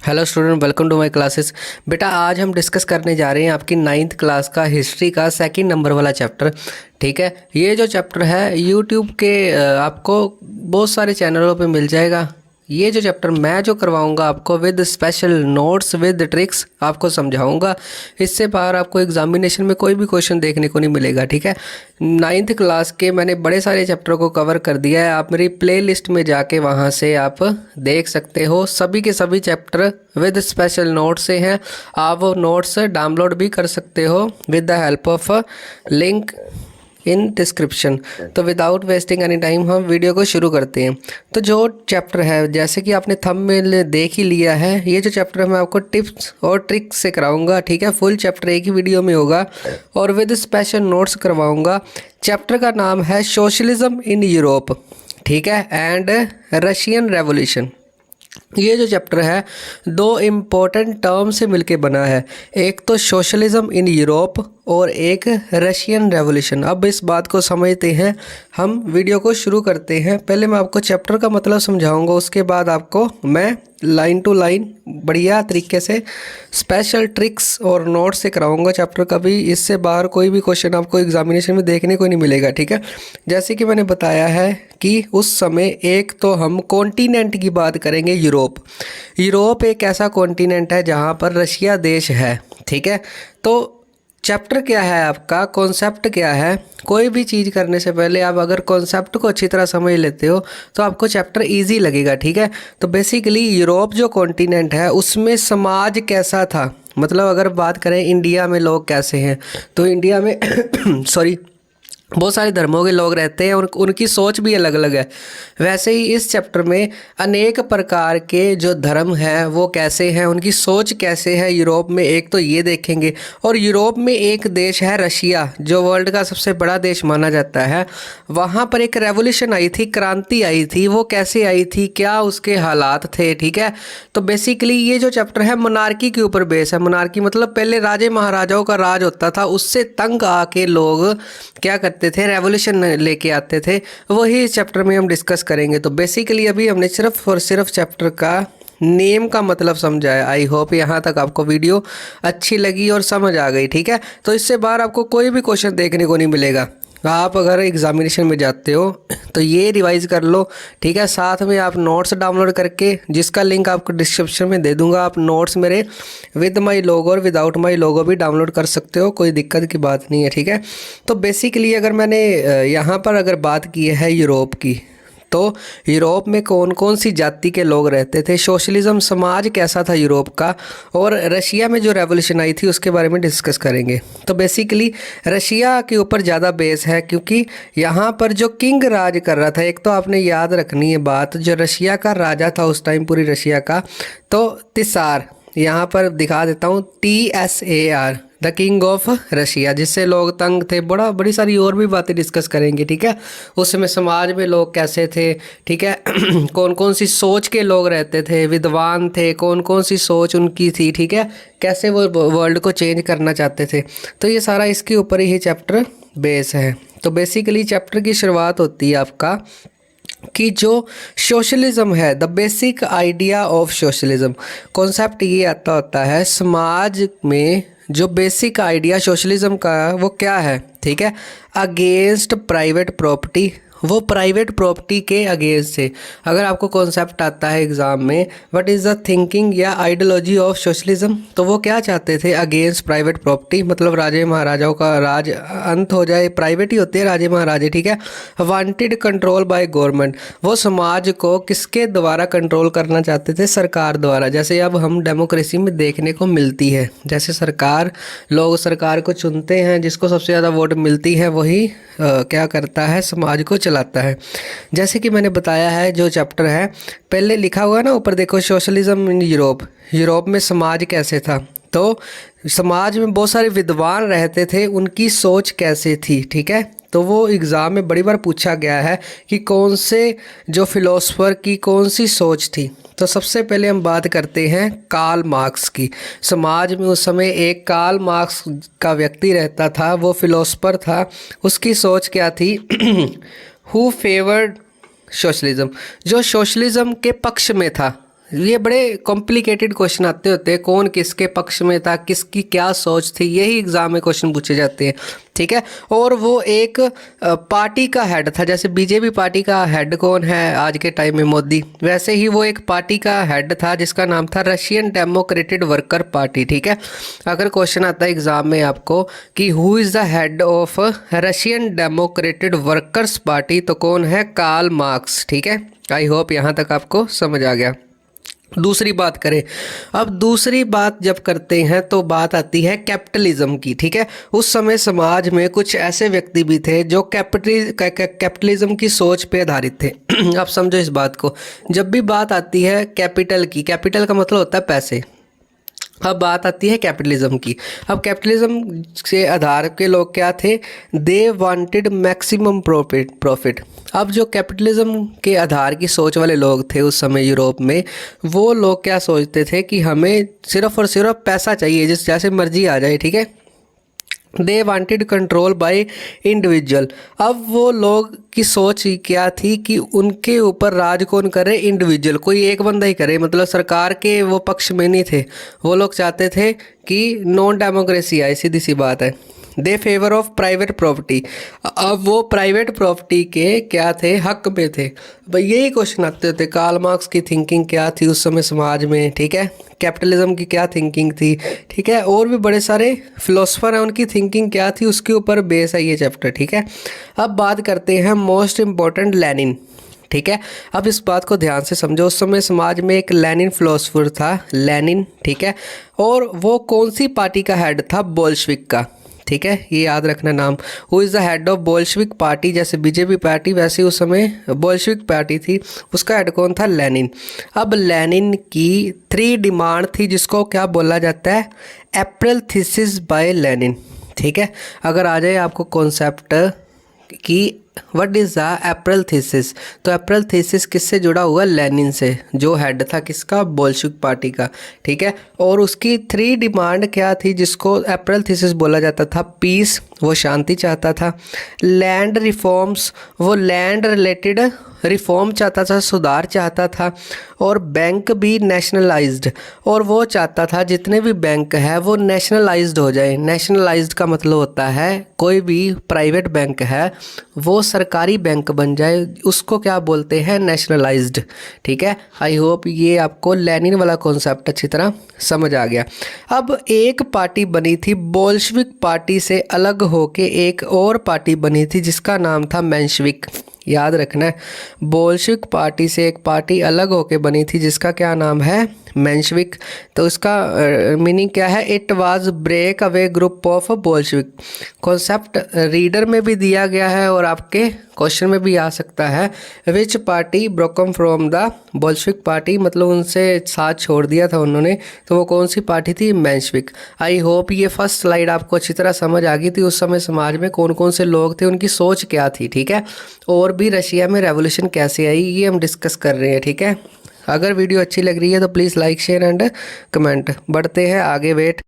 Hello student, welcome to my classes. बेटा आज हम डिस्कस करने जा रहे हैं आपकी 9th क्लास का हिस्ट्री का सेकंड नंबर वाला चैप्टर। ठीक है, ये जो चैप्टर है यूट्यूब के आपको बहुत सारे चैनलों पे मिल जाएगा। ये जो चैप्टर मैं जो करवाऊंगा आपको with special notes with tricks आपको समझाऊंगा। इससे बाहर आपको एग्जामिनेशन में कोई भी क्वेश्चन देखने को नहीं मिलेगा। ठीक है, 9th क्लास के मैंने बड़े सारे चैप्टर को कवर कर दिया है। आप मेरी प्ले लिस्ट में जाके वहाँ से आप देख सकते हो। सभी के सभी चैप्टर विद स्पेशल नोट्स से हैं। आप वो नोट्स डाउनलोड भी कर सकते हो with the help of link in description. तो विदाउट वेस्टिंग एनी टाइम हम वीडियो को शुरू करते हैं। तो जो चैप्टर है, जैसे कि आपने थंबनेल देख ही लिया है, ये जो चैप्टर है मैं आपको टिप्स और ट्रिक्स से कराऊंगा। ठीक है, फुल चैप्टर एक ही वीडियो में होगा और विद स्पेशल नोट्स करवाऊंगा। चैप्टर का नाम है सोशलिज्म इन यूरोप, ठीक है, एंड रशियन रेवोल्यूशन। ये जो चैप्टर है दो इम्पोर्टेंट टर्म से मिलके बना है, एक तो सोशलिज्म इन यूरोप और एक रशियन रेवोल्यूशन। अब इस बात को समझते हैं, हम वीडियो को शुरू करते हैं। पहले मैं आपको चैप्टर का मतलब समझाऊंगा, उसके बाद आपको मैं लाइन टू लाइन बढ़िया तरीके से स्पेशल ट्रिक्स और नोट्स से कराऊंगा चैप्टर का भी। इससे बाहर कोई भी क्वेश्चन आपको एग्जामिनेशन में देखने को नहीं मिलेगा। ठीक है, जैसे कि मैंने बताया है कि उस समय एक तो हम कॉन्टिनेंट की बात करेंगे, यूरोप। यूरोप एक ऐसा कॉन्टिनेंट है जहाँ पर रशिया देश है। ठीक है, तो चैप्टर क्या है आपका, कॉन्सेप्ट क्या है। कोई भी चीज़ करने से पहले आप अगर कॉन्सेप्ट को अच्छी तरह समझ लेते हो तो आपको चैप्टर इजी लगेगा। ठीक है, तो बेसिकली यूरोप जो कॉन्टिनेंट है उसमें समाज कैसा था, मतलब अगर बात करें इंडिया में लोग कैसे हैं, तो इंडिया में सॉरी बहुत सारे धर्मों के लोग रहते हैं और उनकी सोच भी अलग अलग है। वैसे ही इस चैप्टर में अनेक प्रकार के जो धर्म हैं वो कैसे हैं, उनकी सोच कैसे है यूरोप में, एक तो ये देखेंगे। और यूरोप में एक देश है रशिया, जो वर्ल्ड का सबसे बड़ा देश माना जाता है। वहाँ पर एक रेवोल्यूशन आई थी, क्रांति आई थी। वो कैसे आई थी, क्या उसके हालात थे। ठीक है, तो बेसिकली ये जो चैप्टर है मोनार्की के ऊपर बेस है। मोनार्की मतलब पहले राजे महाराजाओं का राज होता था, उससे तंग आके लोग क्या करते थे, रेवोल्यूशन लेके आते थे। वही इस चैप्टर में हम डिस्कस करेंगे। तो बेसिकली अभी हमने सिर्फ और सिर्फ चैप्टर का नेम का मतलब समझा है। आई होप यहाँ तक आपको वीडियो अच्छी लगी और समझ आ गई। ठीक है, तो इससे बाहर आपको कोई भी क्वेश्चन देखने को नहीं मिलेगा। आप अगर एग्जामिनेशन में जाते हो तो ये रिवाइज कर लो। ठीक है, साथ में आप नोट्स डाउनलोड करके, जिसका लिंक आपको डिस्क्रिप्शन में दे दूंगा, आप नोट्स मेरे विद माय लोगो और विदाउट माय लोगो भी डाउनलोड कर सकते हो, कोई दिक्कत की बात नहीं है। ठीक है, तो बेसिकली अगर मैंने यहाँ पर अगर बात की है यूरोप की, तो यूरोप में कौन कौन सी जाति के लोग रहते थे, सोशलिज्म समाज कैसा था यूरोप का, और रशिया में जो रेवोल्यूशन आई थी उसके बारे में डिस्कस करेंगे। तो बेसिकली रशिया के ऊपर ज़्यादा बेस है, क्योंकि यहाँ पर जो किंग राज कर रहा था, एक तो आपने याद रखनी है बात, जो रशिया का राजा था उस टाइम पूरी रशिया का, तो तिसार, यहाँ पर दिखा देता हूँ, TSAR, the king of Russia, जिससे लोग तंग थे। बड़ी सारी और भी बातें डिस्कस करेंगे। ठीक है, उस समय समाज में लोग कैसे थे। ठीक है कौन कौन सी सोच के लोग रहते थे, विद्वान थे, कौन कौन सी सोच उनकी थी। ठीक है, कैसे वो वर्ल्ड को चेंज करना चाहते थे। तो ये सारा इसके ऊपर ही चैप्टर बेस है। तो बेसिकली चैप्टर की शुरुआत होती है आपका कि जो सोशलिज्म है, the basic idea of socialism. Concept ये आता होता है समाज में जो बेसिक आइडिया सोशलिज्म का वो क्या है। ठीक है, अगेंस्ट प्राइवेट प्रॉपर्टी, वो प्राइवेट प्रॉपर्टी के अगेंस्ट से। अगर आपको कॉन्सेप्ट आता है एग्जाम में, व्हाट इज़ द थिंकिंग या आइडियोलॉजी ऑफ सोशलिज्म, तो वो क्या चाहते थे, अगेंस्ट प्राइवेट प्रॉपर्टी, मतलब राजे महाराजाओं का राज अंत हो जाए, प्राइवेट ही होते हैं राजे महाराजे। ठीक है, वांटेड कंट्रोल बाय गवर्नमेंट, वो समाज को किसके द्वारा कंट्रोल करना चाहते थे, सरकार द्वारा। जैसे अब हम डेमोक्रेसी में देखने को मिलती है, जैसे सरकार, लोग सरकार को चुनते हैं, जिसको सबसे ज़्यादा वोट मिलती है वही क्या करता है, समाज को चलाता है। जैसे कि मैंने बताया है, जो चैप्टर है पहले लिखा हुआ है ना ऊपर देखो, सोशलिज्म इन यूरोप, यूरोप में समाज कैसे था। तो समाज में बहुत सारे विद्वान रहते थे, उनकी सोच कैसे थी। ठीक है, तो वो एग्ज़ाम में बड़ी बार पूछा गया है कि कौन से जो फिलोसफर की कौन सी सोच थी। तो सबसे पहले हम बात करते हैं कार्ल मार्क्स की। समाज में उस समय एक कार्ल मार्क्स का व्यक्ति रहता था, वो फिलोसफर था। उसकी सोच क्या थी हु फेवर्ड सोशलिज्म, जो सोशलिज्म के पक्ष में था। ये बड़े कॉम्प्लिकेटेड क्वेश्चन आते होते हैं, कौन किसके पक्ष में था, किसकी क्या सोच थी, यही एग्ज़ाम में क्वेश्चन पूछे जाते हैं, ठीक है। और वो एक पार्टी का हेड था, जैसे बीजेपी पार्टी का हेड कौन है आज के टाइम में, मोदी, वैसे ही वो एक पार्टी का हेड था जिसका नाम था रशियन डेमोक्रेटिक वर्कर पार्टी, ठीक है। अगर क्वेश्चन आता है एग्ज़ाम में आपको कि who is the head of Russian democratic workers party, तो कौन है, कार्ल मार्क्स, ठीक है। आई होप यहाँ तक आपको समझ आ गया। दूसरी बात करें, अब दूसरी बात जब करते हैं तो बात आती है कैपिटलिज्म की, ठीक है। उस समय समाज में कुछ ऐसे व्यक्ति भी थे जो कैपिटलिज्म की सोच पे आधारित थे। आप समझो इस बात को, जब भी बात आती है कैपिटल की, कैपिटल का मतलब होता है पैसे, अब बात आती है कैपिटलिज्म की। अब कैपिटलिज्म से आधार के लोग क्या थे, दे वांटेड मैक्सिमम प्रॉफिट। अब जो कैपिटलिज्म के आधार की सोच वाले लोग थे उस समय यूरोप में, वो लोग क्या सोचते थे कि हमें सिर्फ और सिर्फ पैसा चाहिए, जिस जैसे मर्जी आ जाए, ठीक है। They wanted control by individual. अब वो लोग की सोच क्या थी कि उनके ऊपर राज कौन करे, इंडिविजुअल, कोई एक बंदा ही करे, मतलब सरकार के वो पक्ष में नहीं थे। वो लोग चाहते थे कि नॉन डेमोक्रेसी आए, सीधी सी बात है। दे फेवर ऑफ प्राइवेट प्रॉपर्टी। अब वो प्राइवेट प्रॉपर्टी के क्या थे, हक में थे। भाई यही क्वेश्चन आते थे, कार्ल मार्क्स की थिंकिंग क्या थी उस समय समाज में, ठीक है। कैपिटलिज्म की क्या थिंकिंग थी, ठीक है। और भी बड़े सारे फिलोसफर हैं, उनकी थिंकिंग क्या थी, उसके ऊपर बेस है ये चैप्टर, ठीक है। अब बात करते हैं मोस्ट इम्पोर्टेंट लेनिन, ठीक है। अब इस बात को ध्यान से समझो, उस समय समाज में एक लेनिन फिलोसफर था, लेनिन, ठीक है। और वो कौन सी पार्टी का हेड था, बोल्शविक का, ठीक है, ये याद रखना नाम। Who is the head of बोल्शविक party, जैसे बीजेपी पार्टी वैसे उस समय बोल्शविक पार्टी थी, उसका हेड कौन था, लेनिन। अब लेनिन की 3 डिमांड थी जिसको क्या बोला जाता है, अप्रैल थीसिस बाय लेनिन, ठीक है। अगर आ जाए आपको कॉन्सेप्ट कि what is the April thesis, तो अप्रैल थीसिस किससे जुड़ा हुआ, लेनिन से, जो हेड था किसका, बोल्शविक पार्टी का, ठीक है। और उसकी 3 डिमांड क्या थी जिसको अप्रैल थीसिस बोला जाता था, पीस, वो शांति चाहता था, लैंड रिफॉर्म्स, वो लैंड रिलेटेड रिफॉर्म चाहता था, सुधार चाहता था, और बैंक भी नेशनलाइज्ड, और वो चाहता था जितने भी बैंक है वो नेशनलाइज्ड हो जाए। नेशनलाइज्ड का मतलब होता है कोई भी प्राइवेट बैंक है वो सरकारी बैंक बन जाए, उसको क्या बोलते हैं, नेशनलाइज्ड, ठीक है। आई होप ये आपको लेनिन वाला कॉन्सेप्ट अच्छी तरह समझ आ गया। अब एक पार्टी बनी थी बोल्शविक पार्टी से अलग होके, एक और पार्टी बनी थी जिसका नाम था मेंशविक, याद रखना है। बोल्शविक पार्टी से एक पार्टी अलग होके बनी थी जिसका क्या नाम है, मेंशविक। तो उसका मीनिंग क्या है, it was break away group of Bolshevik. Concept reader में भी दिया गया है और आपके क्वेश्चन में भी आ सकता है, which party broke from the Bolshevik party, मतलब उनसे साथ छोड़ दिया था उन्होंने, तो वो कौन सी पार्टी थी, मेंशविक। आई होप ये फर्स्ट स्लाइड आपको अच्छी तरह समझ आ गई थी, उस समय समाज में कौन कौन से लोग थे, उनकी सोच क्या थी, ठीक है। और भी रशिया में रेवोल्यूशन कैसे आई ये हम डिस्कस कर रहे हैं, ठीक है। अगर वीडियो अच्छी लग रही है तो please like share and comment. बढ़ते हैं आगे, वेट।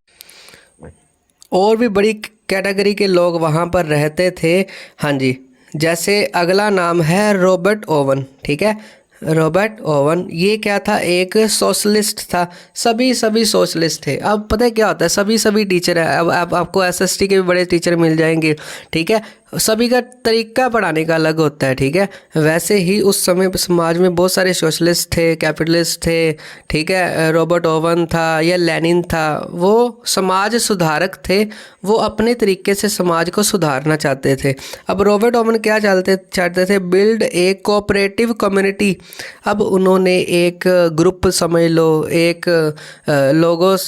और भी बड़ी कैटेगरी के लोग वहाँ पर रहते थे, हाँ जी। जैसे अगला नाम है रॉबर्ट ओवन, ठीक है। रॉबर्ट ओवन ये क्या था, एक सोशलिस्ट था, सभी सोशलिस्ट थे। अब पता है क्या होता है, सभी टीचर है, अब आपको एसएसटी के भी बड़े टीचर मिल जाएंगे, ठीक है। सभी का तरीका पढ़ाने का अलग होता है, ठीक है। वैसे ही उस समय समाज में बहुत सारे सोशलिस्ट थे, कैपिटलिस्ट थे, ठीक है। रॉबर्ट ओवन था या लेनिन था, वो समाज सुधारक थे, वो अपने तरीके से समाज को सुधारना चाहते थे। अब रॉबर्ट ओवन क्या चाहते थे, बिल्ड ए कोऑपरेटिव कम्युनिटी। अब उन्होंने एक ग्रुप समझ लो, एक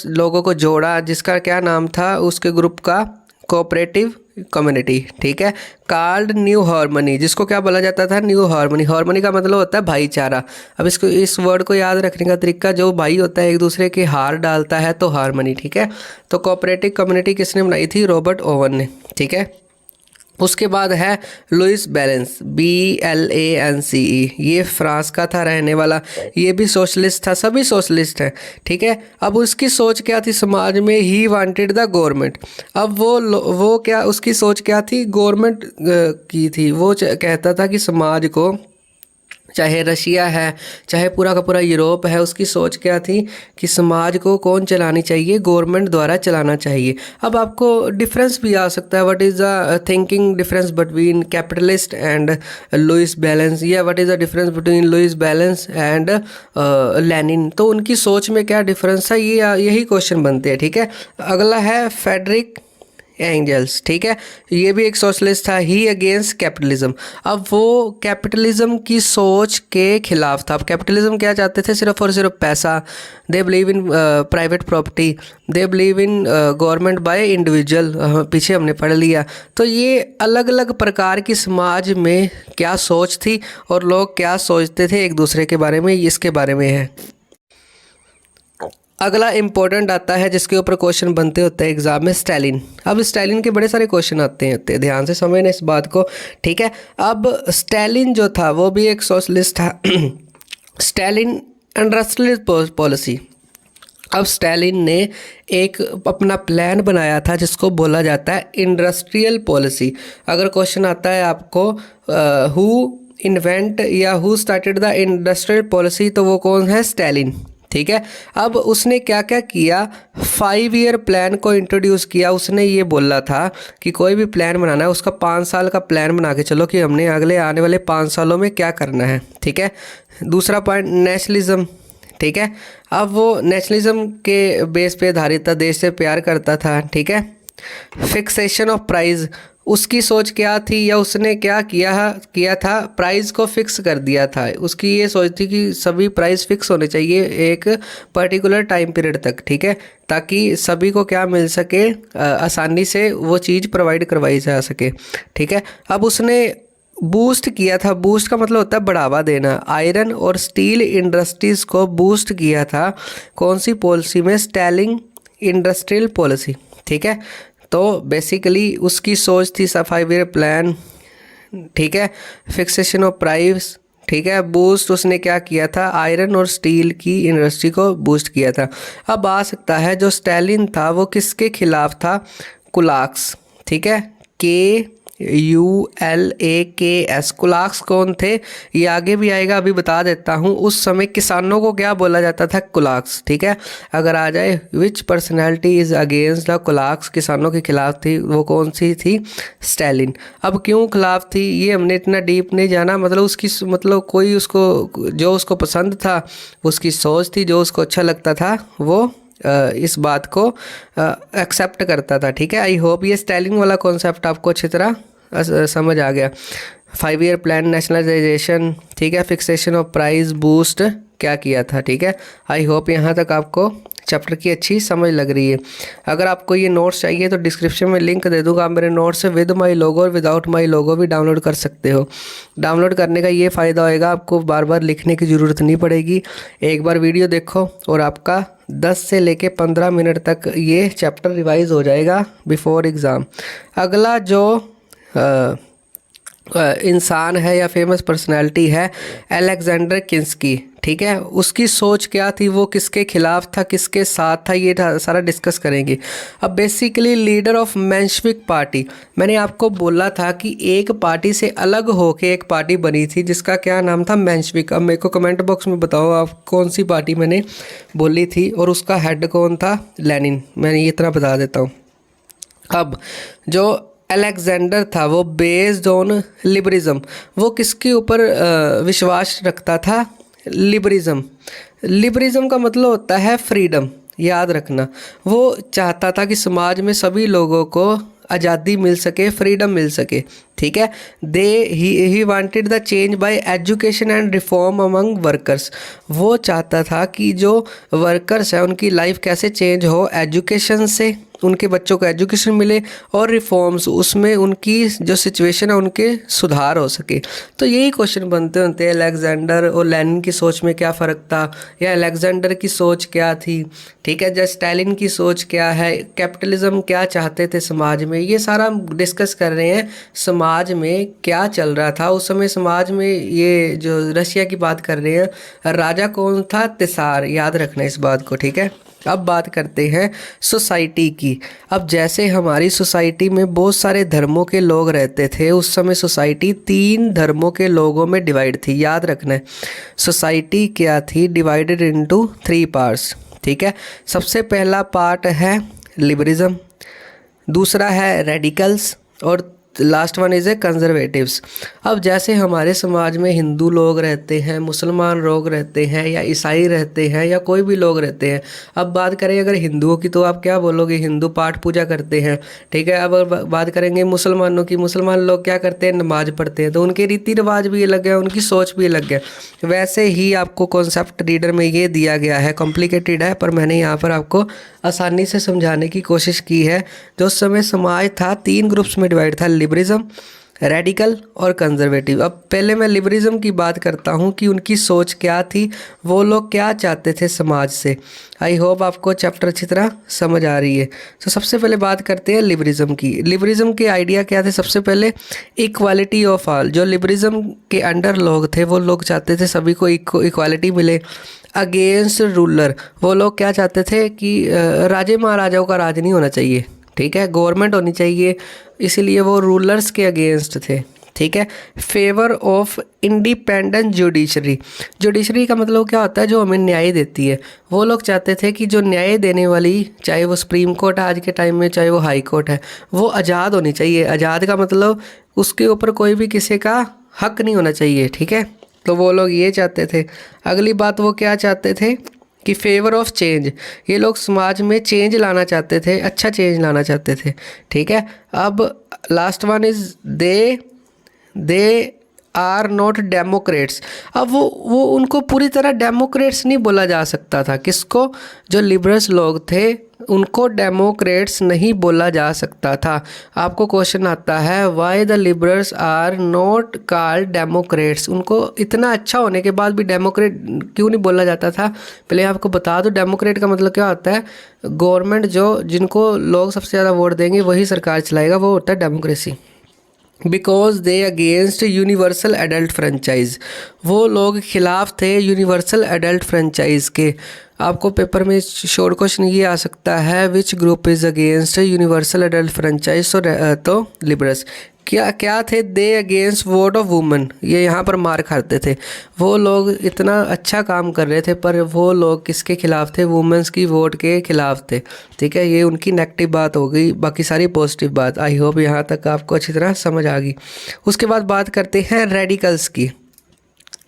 लोगों को जोड़ा जिसका क्या नाम था, उसके ग्रुप का कोऑपरेटिव कम्युनिटी, ठीक है। कॉल्ड न्यू हार्मनी, जिसको क्या बोला जाता था, न्यू हार्मनी। हार्मनी का मतलब होता है भाईचारा। अब इस वर्ड को याद रखने का तरीका, जो भाई होता है एक दूसरे के हार डालता है तो हार्मनी, ठीक है। तो कोऑपरेटिव कम्युनिटी किसने बनाई थी, रॉबर्ट ओवन ने, ठीक है। उसके बाद है लुइस बैलेंस, BLANCE, ये फ्रांस का था रहने वाला, ये भी सोशलिस्ट था, सभी सोशलिस्ट हैं, ठीक है। अब उसकी सोच क्या थी समाज में, ही वांटेड द गवर्नमेंट। अब वो क्या, उसकी सोच क्या थी, गवर्नमेंट की थी। वो कहता था कि समाज को चाहे रशिया है, चाहे पूरा का पूरा यूरोप है, उसकी सोच क्या थी कि समाज को कौन चलानी चाहिए, गवर्नमेंट द्वारा चलाना चाहिए। अब आपको डिफरेंस भी आ सकता है, what is the thinking difference between capitalist and Louis Balance, या what is the difference between Louis Balance and Lenin. तो उनकी सोच में क्या डिफरेंस है, ये यही क्वेश्चन बनते हैं। ठीक है, अगला है फ्रेडरिक एंजल्स। ठीक है, ये भी एक सोशलिस्ट था, ही अगेंस्ट कैपिटलिज्म। अब वो कैपिटलिज्म की सोच के खिलाफ था। अब कैपिटलिज्म क्या चाहते थे, सिर्फ और सिर्फ पैसा। They believe in private property, they believe in government by individual, पीछे हमने पढ़ लिया। तो ये अलग अलग प्रकार की समाज में क्या सोच थी और लोग क्या सोचते थे एक दूसरे के बारे में, इसके बारे में है। अगला इम्पोर्टेंट आता है जिसके ऊपर क्वेश्चन बनते होते हैं एग्जाम में, स्टालिन। अब स्टालिन के बड़े सारे क्वेश्चन आते हैं, ध्यान से समझना इस बात को। ठीक है, अब स्टालिन जो था वो भी एक सोशलिस्ट था। Stalin industrial policy. अब स्टालिन ने एक अपना प्लान बनाया था जिसको बोला जाता है इंडस्ट्रियल पॉलिसी। अगर क्वेश्चन आता है आपको हु इन्वेंट या who started the industrial policy, तो वो कौन है, स्टालिन। ठीक है, अब उसने क्या क्या किया, 5 ईयर प्लान को इंट्रोड्यूस किया। उसने ये बोला था कि कोई भी प्लान बनाना है उसका 5 साल का प्लान बना के चलो कि हमने अगले आने वाले 5 सालों में क्या करना है। ठीक है, दूसरा पॉइंट नेशनलिज्म। ठीक है, अब वो नेशनलिज्म के बेस पे आधारित था, देश से प्यार करता था। ठीक है, फिक्सेशन ऑफ प्राइस, उसकी सोच क्या थी या उसने क्या किया था, प्राइस को फिक्स कर दिया था। उसकी ये सोच थी कि सभी प्राइस फिक्स होने चाहिए एक पर्टिकुलर टाइम पीरियड तक। ठीक है, ताकि सभी को क्या मिल सके, आसानी से वो चीज़ प्रोवाइड करवाई जा सके। ठीक है, अब उसने बूस्ट किया था, बूस्ट का मतलब होता है बढ़ावा देना। आयरन और स्टील इंडस्ट्रीज़ को बूस्ट किया था कौन सी पॉलिसी में, स्टालिन इंडस्ट्रियल पॉलिसी। ठीक है, तो बेसिकली उसकी सोच थी 5 ईयर प्लान। ठीक है, फिक्सेशन ऑफ प्राइस। ठीक है, बूस्ट उसने क्या किया था, आयरन और स्टील की इंडस्ट्री को बूस्ट किया था। अब आ सकता है जो स्टालिन था वो किसके खिलाफ था, कुलाक्स। ठीक है, KULAKS, कुलाक्स कौन थे, ये आगे भी आएगा, अभी बता देता हूँ। उस समय किसानों को क्या बोला जाता था, कुलाक्स। ठीक है, अगर आ जाए which personality is against the kulaks, किसानों के खिलाफ थी, वो कौन सी थी, स्टालिन। अब क्यों खिलाफ थी ये हमने इतना डीप नहीं जाना, मतलब उसकी कोई उसको जो उसको पसंद था, उसकी सोच थी, जो उसको अच्छा लगता था वो इस बात को एक्सेप्ट करता था। ठीक है, आई होप ये स्टालिन वाला कॉन्सेप्ट आपको अच्छी तरह समझ आ गया। 5 ईयर प्लान, नेशनलाइजेशन। ठीक है, फिक्सेशन ऑफ प्राइस, बूस्ट क्या किया था। ठीक है, आई होप यहाँ तक आपको चैप्टर की अच्छी समझ लग रही है। अगर आपको ये नोट्स चाहिए तो डिस्क्रिप्शन में लिंक दे दूँगा, आप मेरे नोट्स विद माई लोगो और विदाउट माई लोगो भी डाउनलोड कर सकते हो। डाउनलोड करने का ये फ़ायदा होएगा, आपको बार बार लिखने की ज़रूरत नहीं पड़ेगी। एक बार वीडियो देखो और आपका 10 से लेके 15 मिनट तक ये चैप्टर रिवाइज हो जाएगा बिफोर एग्ज़ाम। अगला जो इंसान है या फेमस पर्सनालिटी है, अलेक्जेंडर किन्स्की। ठीक है, उसकी सोच क्या थी, वो किसके खिलाफ था, किसके साथ था, ये सारा डिस्कस करेंगे। अब बेसिकली लीडर ऑफ मेंशविक पार्टी, मैंने आपको बोला था कि एक पार्टी से अलग होके एक पार्टी बनी थी जिसका क्या नाम था, मेंशविक। अब मेरे को कमेंट बॉक्स में बताओ आप कौन सी पार्टी मैंने बोली थी और उसका हेड कौन था, लेनिन। मैंने ये इतना बता देता हूँ। अब जो अलेक्जेंडर था वो बेस्ड ऑन लिबरिज्म, वो किसके ऊपर विश्वास रखता था, लिबरिज्म। लिबरिज्म का मतलब होता है फ्रीडम, याद रखना। वो चाहता था कि समाज में सभी लोगों को आज़ादी मिल सके, फ्रीडम मिल सके। ठीक है, he wanted the change bye education and reform among workers. वो चाहता था कि जो वर्कर्स हैं उनकी लाइफ कैसे चेंज हो, एजुकेशन से उनके बच्चों को एजुकेशन मिले और रिफॉर्म्स, उसमें उनकी जो सिचुएशन है उनके सुधार हो सके। तो यही क्वेश्चन बनते होते हैं, अलेक्जेंडर और लेनिन की सोच में क्या फ़र्क था, या अलेक्जेंडर की सोच क्या थी। ठीक है, जस्ट स्टालिन की सोच क्या है, कैपिटलिज्म क्या चाहते थे समाज में, ये सारा हम डिस्कस कर रहे हैं। समाज में क्या चल रहा था उस समय, समाज में ये जो रशिया की बात कर रहे हैं, राजा कौन था, तिसार, याद रखना इस बात को। ठीक है। अब बात करते हैं सोसाइटी की। अब जैसे हमारी सोसाइटी में बहुत सारे धर्मों के लोग रहते थे, उस समय सोसाइटी 3 धर्मों के लोगों में डिवाइड थी। याद रखना है सोसाइटी क्या थी, डिवाइडेड इनटू 3 पार्ट्स। ठीक है, सबसे पहला पार्ट है लिबरिज्म, दूसरा है रेडिकल्स और last one is a conservatives. अब जैसे हमारे समाज में हिंदू लोग रहते हैं, मुसलमान लोग रहते हैं, या ईसाई रहते हैं, या कोई भी लोग रहते हैं। अब बात करें अगर हिंदुओं की तो आप क्या बोलोगे, हिंदू पाठ पूजा करते हैं। ठीक है, अब बात करेंगे मुसलमानों की, मुसलमान लोग क्या करते हैं, नमाज पढ़ते हैं। तो उनके रीति रिवाज भी अलग है, उनकी सोच भी अलग है। वैसे ही आपको कॉन्सेप्ट रीडर में ये दिया गया है, कॉम्प्लिकेटेड है, पर मैंने यहाँ पर आपको आसानी से समझाने की कोशिश की है। जो उस समय समाज था 3 ग्रुप्स में डिवाइड था, लिबरिज्म, रेडिकल और कंजर्वेटिव। अब पहले मैं लिबरिज्म की बात करता हूँ कि उनकी सोच क्या थी, वो लोग क्या चाहते थे समाज से। आई होप आपको चैप्टर अच्छी तरह समझ आ रही है। तो सबसे पहले बात करते हैं लिबरिज्म की। लिबरिज्म के आइडिया क्या थे, सबसे पहले इक्वालिटी ऑफ ऑल। जो लिबरिज्म के अंडर लोग थे वो लोग चाहते थे सभी को इक्वालिटी मिले। अगेंस्ट रूलर, वो लोग क्या चाहते थे कि राजे महाराजाओं का राज नहीं होना चाहिए। ठीक है, गवर्नमेंट होनी चाहिए, इसीलिए वो रूलर्स के अगेंस्ट थे। ठीक है, favour of independent judiciary. Judiciary का मतलब क्या होता है, जो हमें न्याय देती है। वो लोग चाहते थे कि जो न्याय देने वाली, चाहे वो सुप्रीम कोर्ट है आज के टाइम में, चाहे वो हाई कोर्ट है, वो आज़ाद होनी चाहिए। आज़ाद का मतलब उसके ऊपर कोई भी किसी का हक नहीं होना चाहिए। ठीक है, तो वो लोग ये चाहते थे। अगली बात वो क्या चाहते थे कि फेवर ऑफ चेंज। ये लोग समाज में चेंज लाना चाहते थे, अच्छा चेंज लाना चाहते थे। ठीक है, अब last one is they are not Democrats. अब वो उनको पूरी तरह डेमोक्रेट्स नहीं बोला जा सकता था। किसको, जो लिबरल्स लोग थे उनको डेमोक्रेट्स नहीं बोला जा सकता था। आपको क्वेश्चन आता है why the liberals are not called Democrats. उनको इतना अच्छा होने के बाद भी डेमोक्रेट क्यों नहीं बोला जाता था। पहले आपको बता दो डेमोक्रेट का मतलब क्या होता है, गवर्नमेंट जिनको लोग सबसे ज़्यादा वोट देंगे वही सरकार चलाएगा, वो होता है democracy. Because they against universal adult franchise. वो लोग खिलाफ थे यूनिवर्सल एडल्ट फ्रेंचाइज के। आपको पेपर में शॉर्ट क्वेश्चन ये आ सकता है, which group is against universal adult franchise. तो लिबरल्स क्या थे, दे अगेंस्ट वोट ऑफ वुमेन। ये यहाँ पर मार खाते थे। वो लोग इतना अच्छा काम कर रहे थे पर वो लोग किसके खिलाफ थे, वुमेन्स की वोट के खिलाफ थे। ठीक है, ये उनकी नेगेटिव बात हो गई, बाकी सारी पॉजिटिव बात। आई होप यहाँ तक आपको अच्छी तरह समझ आ गई। उसके बाद बात करते हैं रेडिकल्स की।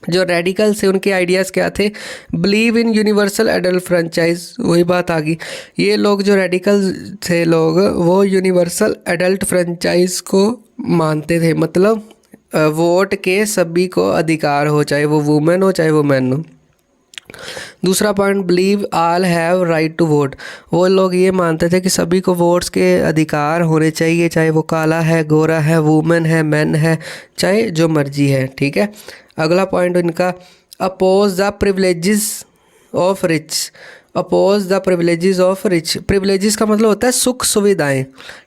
जो रेडिकल्स थे उनके आइडियाज़ क्या थे, believe in universal adult franchise. वही बात आ गई, ये लोग जो रेडिकल्स थे लोग वो यूनिवर्सल एडल्ट फ्रेंचाइज को मानते थे। मतलब वोट के सभी को अधिकार हो, चाहे वो वुमेन हो चाहे वो मैन हो। दूसरा point, believe all have right to vote. वो लोग ये मानते थे कि सभी को वोट्स के अधिकार होने चाहिए, चाहे वो काला है, गोरा है, वुमेन है, मैन है, चाहे जो मर्जी है। ठीक है, अगला पॉइंट इनका, oppose the privileges of rich. Oppose the privileges of rich. Privileges का मतलब होता है सुख सुविधाएं।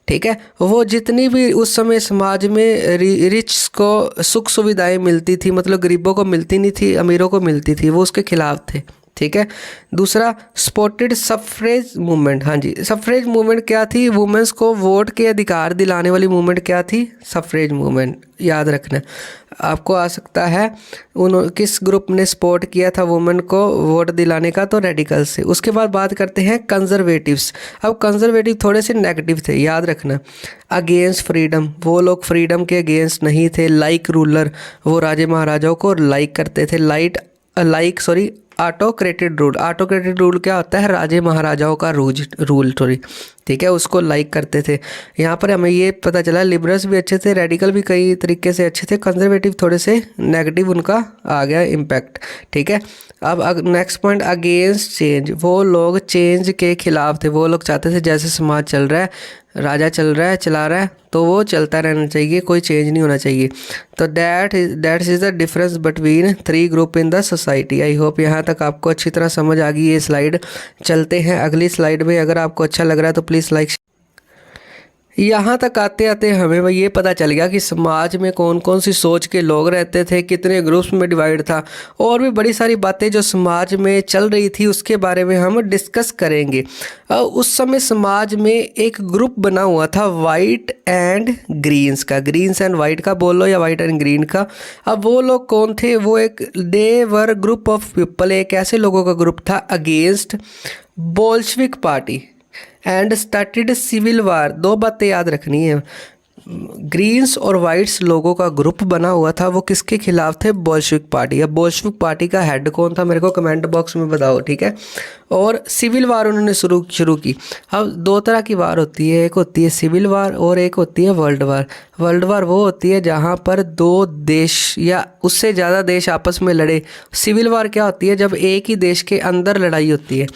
ठीक है, वो जितनी भी उस समय समाज में रिच को सुख सुविधाएं मिलती थी, मतलब गरीबों को मिलती नहीं थी, अमीरों को मिलती थी, वो उसके खिलाफ थे। ठीक है, दूसरा सपोर्टेड सफरेज मूवमेंट। हाँ जी, सफरेज मूवमेंट क्या थी, वुमेन्स को वोट के अधिकार दिलाने वाली मूवमेंट क्या थी, सफरेज मूवमेंट। याद रखना आपको आ सकता है किस ग्रुप ने सपोर्ट किया था वुमेन को वोट दिलाने का, तो रेडिकल्स से। उसके बाद बात करते हैं कंजर्वेटिव्स। अब कंजर्वेटिव थोड़े से नेगेटिव थे, याद रखना। अगेंस्ट फ्रीडम, वो लोग फ्रीडम के अगेंस्ट नहीं थे। लाइक रूलर, वो राजे महाराजाओं को लाइक करते थे। ऑटोक्रेटेड रूल। ऑटोक्रेटेड रूल क्या होता है, राजे महाराजाओं का रूल सॉरी। ठीक है, उसको लाइक करते थे। यहाँ पर हमें ये पता चला लिबरल्स भी अच्छे थे, रेडिकल भी कई तरीके से अच्छे थे, कंजर्वेटिव थोड़े से नेगेटिव उनका आ गया इम्पैक्ट। ठीक है, अब नेक्स्ट पॉइंट, अगेंस्ट चेंज। वो लोग चेंज के खिलाफ थे। वो लोग चाहते थे जैसे समाज चल रहा है, राजा चल रहा है, चला रहा है, तो वो चलता रहना चाहिए, कोई चेंज नहीं होना चाहिए। तो that is the difference between 3 group in the society. I hope यहाँ तक आपको अच्छी तरह समझ आ गई ये स्लाइड। चलते हैं अगली स्लाइड में। अगर आपको अच्छा लग रहा है तो प्लीज़ लाइक। यहाँ तक आते आते हमें ये पता चल गया कि समाज में कौन कौन सी सोच के लोग रहते थे, कितने ग्रुप्स में डिवाइड था, और भी बड़ी सारी बातें जो समाज में चल रही थी उसके बारे में हम डिस्कस करेंगे। उस समय समाज में एक ग्रुप बना हुआ था वाइट एंड ग्रीन्स का, ग्रीन्स एंड वाइट का बोल लो या वाइट एंड ग्रीन का। अब वो लोग कौन थे? वो एक they were group of people, एक ऐसे लोगों का ग्रुप था against Bolshevik party and started civil war. दो बातें याद रखनी है, ग्रीन्स और वाइट्स लोगों का ग्रुप बना हुआ था, वो किसके खिलाफ थे? बोल्शविक पार्टी। अब बोल्शविक पार्टी का हेड कौन था मेरे को कमेंट बॉक्स में बताओ, ठीक है। और सिविल वार उन्होंने शुरू की। अब दो तरह की वार होती है, एक होती है सिविल वार और एक होती है वर्ल्ड वार। वर्ल्ड वार वो होती है जहाँ पर दो देश या उससे ज़्यादा देश आपस में लड़े। सिविल वार क्या होती है? जब एक ही देश के अंदर लड़ाई होती है।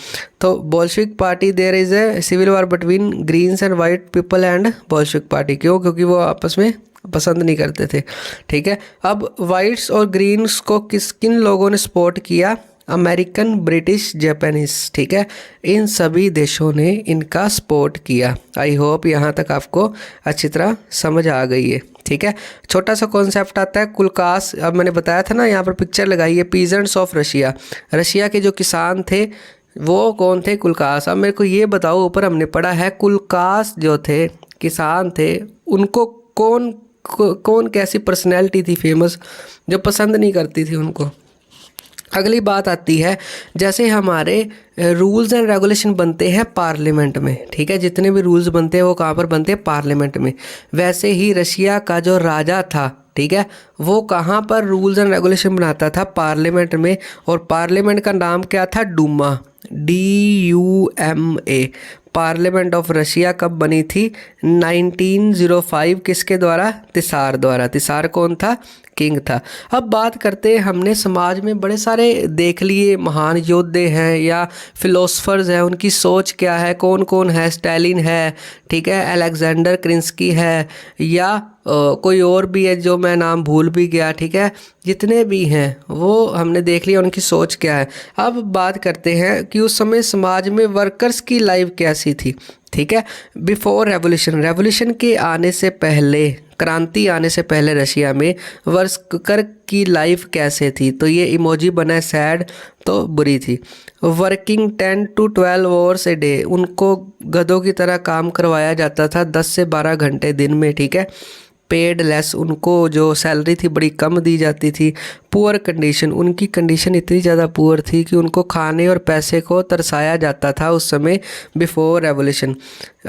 तो Bolshevik party, there is a civil war between Greens and white people and Bolshevik party. क्यों? क्योंकि वो आपस में पसंद नहीं करते थे, ठीक है। अब वाइट्स और ग्रीन्स को किन लोगों ने सपोर्ट किया? अमेरिकन, ब्रिटिश, जापानीज, ठीक है। इन सभी देशों ने इनका सपोर्ट किया। आई होप यहाँ तक आपको अच्छी तरह समझ आ गई है, ठीक है। छोटा सा कॉन्सेप्ट आता है कुलकास। अब मैंने बताया था ना, यहाँ पर पिक्चर लगाई है, पीजेंट्स ऑफ रशिया। रशिया के जो किसान थे वो कौन थे? कुलकास। अब मेरे को ये बताओ, ऊपर हमने पढ़ा है कुलकास जो थे किसान थे, उनको कौन कैसी पर्सनैलिटी थी फेमस जो पसंद नहीं करती थी उनको? अगली बात आती है, जैसे हमारे रूल्स एंड रेगुलेशन बनते हैं पार्लियामेंट में, ठीक है। जितने भी रूल्स बनते हैं वो कहाँ पर बनते हैं? पार्लियामेंट में। वैसे ही रशिया का जो राजा था, ठीक है, वो कहाँ पर रूल्स एंड रेगुलेशन बनाता था? पार्लियामेंट में। और पार्लियामेंट का नाम क्या था? Duma, DUMA। Parliament of Russia कब बनी थी? 1905। किसके द्वारा? तिसार द्वारा। तिसार कौन था? किंग था। अब बात करते हैं, हमने समाज में बड़े सारे देख लिए महान योद्धे हैं या फिलोसफर्स हैं, उनकी सोच क्या है, कौन कौन है? स्टालिन है, ठीक है, अलेक्जेंडर क्रिंस्की है, या कोई और भी है जो मैं नाम भूल भी गया, ठीक है। जितने भी हैं वो हमने देख लिया, उनकी सोच क्या है। अब बात करते हैं कि उस समय समाज में वर्कर्स की लाइफ कैसी थी, ठीक है। बिफोर रेवोल्यूशन, रेवोल्यूशन के आने से पहले, क्रांति आने से पहले रशिया में वर्कर की लाइफ कैसे थी? तो ये इमोजी बना है सैड, तो बुरी थी। Working 10 to 12 hours a day, उनको गधों की तरह काम करवाया जाता था 10 से 12 घंटे दिन में, ठीक है। पेड लेस, उनको जो सैलरी थी बड़ी कम दी जाती थी। पुअर कंडीशन, उनकी कंडीशन इतनी ज़्यादा पुअर थी कि उनको खाने और पैसे को तरसाया जाता था उस समय बिफोर रेवोल्यूशन।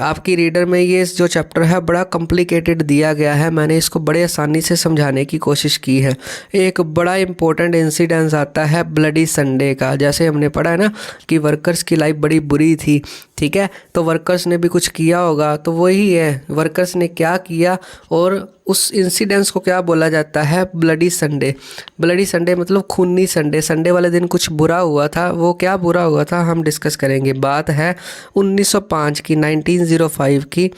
आपकी रीडर में ये जो चैप्टर है बड़ा कॉम्प्लिकेटेड दिया गया है, मैंने इसको बड़े आसानी से समझाने की कोशिश की है। एक बड़ा इंपॉर्टेंट इंसिडेंस आता है ब्लडी संडे का। जैसे हमने पढ़ा है ना कि वर्कर्स की लाइफ बड़ी बुरी थी, ठीक है, तो वर्कर्स ने भी कुछ किया होगा, तो वही है वर्कर्स ने क्या किया और उस इंसिडेंस को क्या बोला जाता है? Bloody Sunday. ब्लडी संडे मतलब खूनी संडे। संडे वाले दिन कुछ बुरा हुआ था, वो क्या बुरा हुआ था हम डिस्कस करेंगे। बात है 1905 की, 1905 की।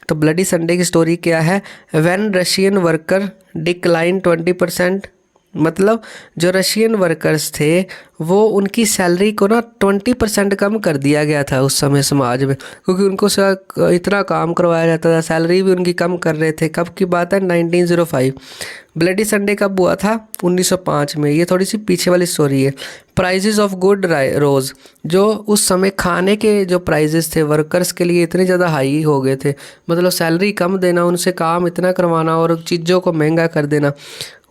तो ब्लडी संडे की स्टोरी क्या है? व्हेन रशियन वर्कर डिक्लाइन 20%, मतलब जो रशियन वर्कर्स थे वो उनकी सैलरी को ना 20% कम कर दिया गया था उस समय समाज में, क्योंकि उनको इतना काम करवाया जाता था, सैलरी भी उनकी कम कर रहे थे। कब की बात है? 1905। ब्लडी संडे कब हुआ था? 1905 में। ये थोड़ी सी पीछे वाली स्टोरी है। प्राइजेस ऑफ गुड रोज़, जो उस समय खाने के जो प्राइजेस थे वर्कर्स के लिए इतने ज़्यादा हाई हो गए थे, मतलब सैलरी कम देना, उनसे काम इतना करवाना और चीज़ों को महंगा कर देना।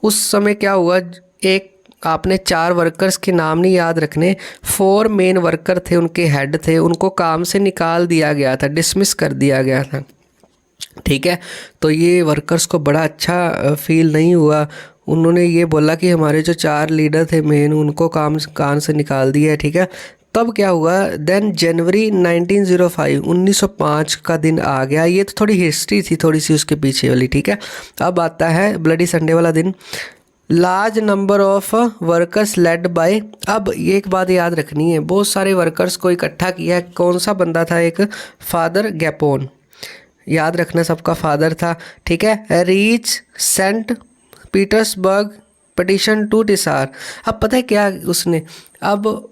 उस समय क्या हुआ, एक आपने 4 वर्कर्स के नाम नहीं याद रखने, 4 मेन वर्कर थे, उनके हेड थे, उनको काम से निकाल दिया गया था, डिसमिस कर दिया गया था, ठीक है। तो ये वर्कर्स को बड़ा अच्छा फील नहीं हुआ। उन्होंने ये बोला कि हमारे जो 4 लीडर थे मेन, उनको काम से निकाल दिया है, ठीक है। तब क्या हुआ? देन जनवरी 1905 का दिन आ गया। ये तो थोड़ी हिस्ट्री थी थोड़ी सी उसके पीछे वाली, ठीक है। अब आता है ब्लडी संडे वाला दिन। Large number of workers led by, अब ये एक बात याद रखनी है, बहुत सारे वर्कर्स को इकट्ठा किया। कौन सा बंदा था? एक फादर गैपोन, याद रखना सबका फादर था, ठीक है। Reach Saint Petersburg petition to tsar. अब पता है क्या उसने, अब